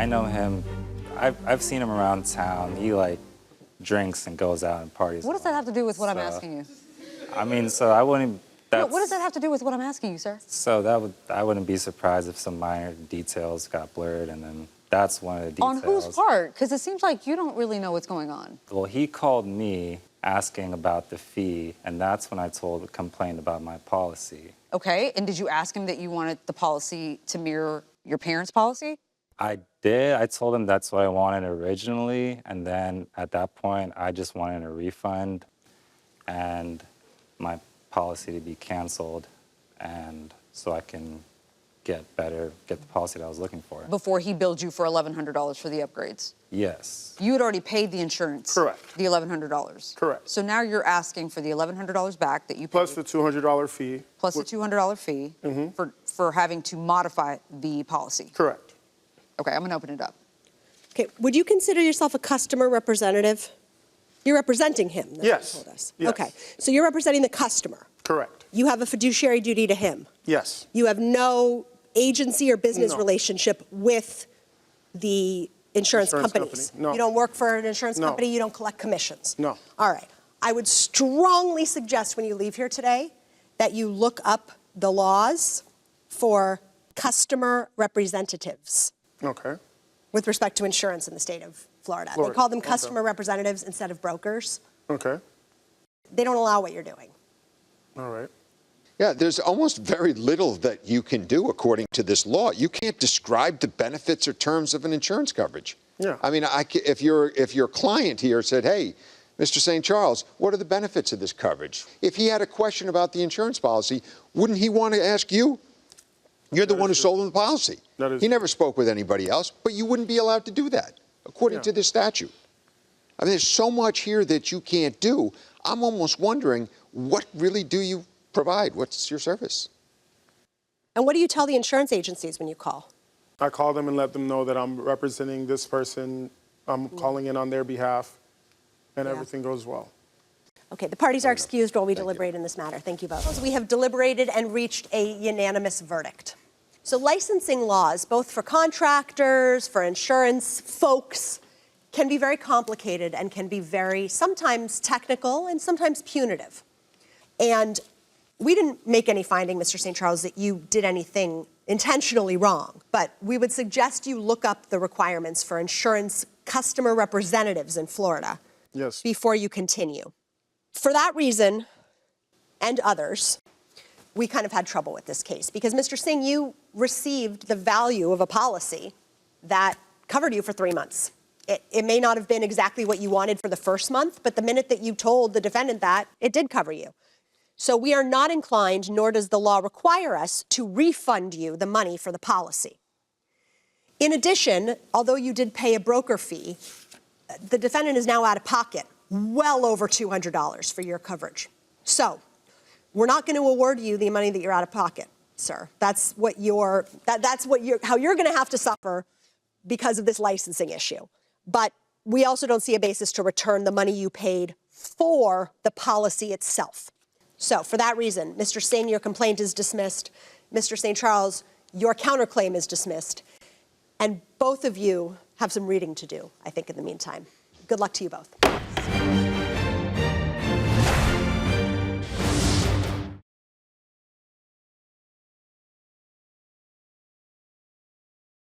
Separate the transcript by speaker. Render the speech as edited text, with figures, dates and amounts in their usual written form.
Speaker 1: I know him. I've seen him around town. He like drinks and goes out and parties.
Speaker 2: What does that have to do with what I'm asking you?
Speaker 1: I mean, so I wouldn't.
Speaker 2: No, what does that have to do with what I'm asking you, sir?
Speaker 1: So I wouldn't be surprised if some minor details got blurred, and then that's one of the details.
Speaker 2: On whose part? Because it seems like you don't really know what's going on.
Speaker 1: Well, he called me asking about the fee, and that's when I complained about my policy.
Speaker 2: Okay, and did you ask him that you wanted the policy to mirror your parents' policy?
Speaker 1: I did. I told him that's what I wanted originally, and then at that point, I just wanted a refund and my policy to be canceled, and so I can get the policy that I was looking for.
Speaker 2: Before he billed you for $1,100 for the upgrades?
Speaker 1: Yes.
Speaker 2: You had already paid the insurance.
Speaker 3: Correct.
Speaker 2: The $1,100.
Speaker 3: Correct.
Speaker 2: So now you're asking for the $1,100 back that you paid.
Speaker 3: Plus the $200 fee.
Speaker 2: Plus the $200 fee for having to modify the policy.
Speaker 3: Correct.
Speaker 2: Okay, I'm gonna open it up.
Speaker 4: Okay, would you consider yourself a customer representative? You're representing him, that's
Speaker 3: Yes.
Speaker 4: what you told us.
Speaker 3: Yes.
Speaker 4: Okay, so you're representing the customer.
Speaker 3: Correct.
Speaker 4: You have a fiduciary duty to him.
Speaker 3: Yes.
Speaker 4: You have no agency or business
Speaker 3: No.
Speaker 4: relationship with the insurance companies.
Speaker 3: company, no.
Speaker 4: You don't work for an insurance
Speaker 3: No.
Speaker 4: company, you don't collect commissions.
Speaker 3: No.
Speaker 4: All right. I would strongly suggest when you leave here today that you look up the laws for customer representatives
Speaker 3: Okay.
Speaker 4: with respect to insurance in the state of Florida. They
Speaker 3: Florida,
Speaker 4: call them
Speaker 3: okay.
Speaker 4: customer representatives instead of brokers.
Speaker 3: Okay.
Speaker 4: They don't allow what you're doing.
Speaker 3: All right.
Speaker 5: Yeah, there's almost very little that you can do according to this law. You can't describe the benefits or terms of an insurance coverage.
Speaker 3: Yeah.
Speaker 5: I mean, if your client here said, hey, Mr. St. Charles, what are the benefits of this coverage? If he had a question about the insurance policy, wouldn't he want to ask you? You're the one who sold him the policy. He never spoke with anybody else, but you wouldn't be allowed to do that, according to this statute. I mean, there's so much here that you can't do. I'm almost wondering, what really do you provide? What's your service?
Speaker 4: And what do you tell the insurance agencies when you call?
Speaker 3: I call them and let them know that I'm representing this person. I'm calling in on their behalf, and everything goes well.
Speaker 4: Okay, the parties are excused while we deliberate in this matter. Thank you both. We have deliberated and reached a unanimous verdict. So licensing laws, both for contractors, for insurance folks, can be very complicated and can be very sometimes technical and sometimes punitive. And we didn't make any finding, Mr. St. Charles, that you did anything intentionally wrong, but we would suggest you look up the requirements for insurance customer representatives in Florida before you continue. For that reason, and others, we kind of had trouble with this case because, Mr. Singh, you received the value of a policy that covered you for 3 months. It may not have been exactly what you wanted for the first month, but the minute that you told the defendant that, it did cover you. So we are not inclined, nor does the law require us, to refund you the money for the policy. In addition, although you did pay a broker fee, the defendant is now out of pocket well over $200 for your coverage. So we're not going to award you the money that you're out of pocket, sir. That's what how you're going to have to suffer because of this licensing issue. But we also don't see a basis to return the money you paid for the policy itself. So for that reason, Mr. Singh, your complaint is dismissed. Mr. St. Charles, your counterclaim is dismissed. And both of you have some reading to do, I think, in the meantime. Good luck to you both.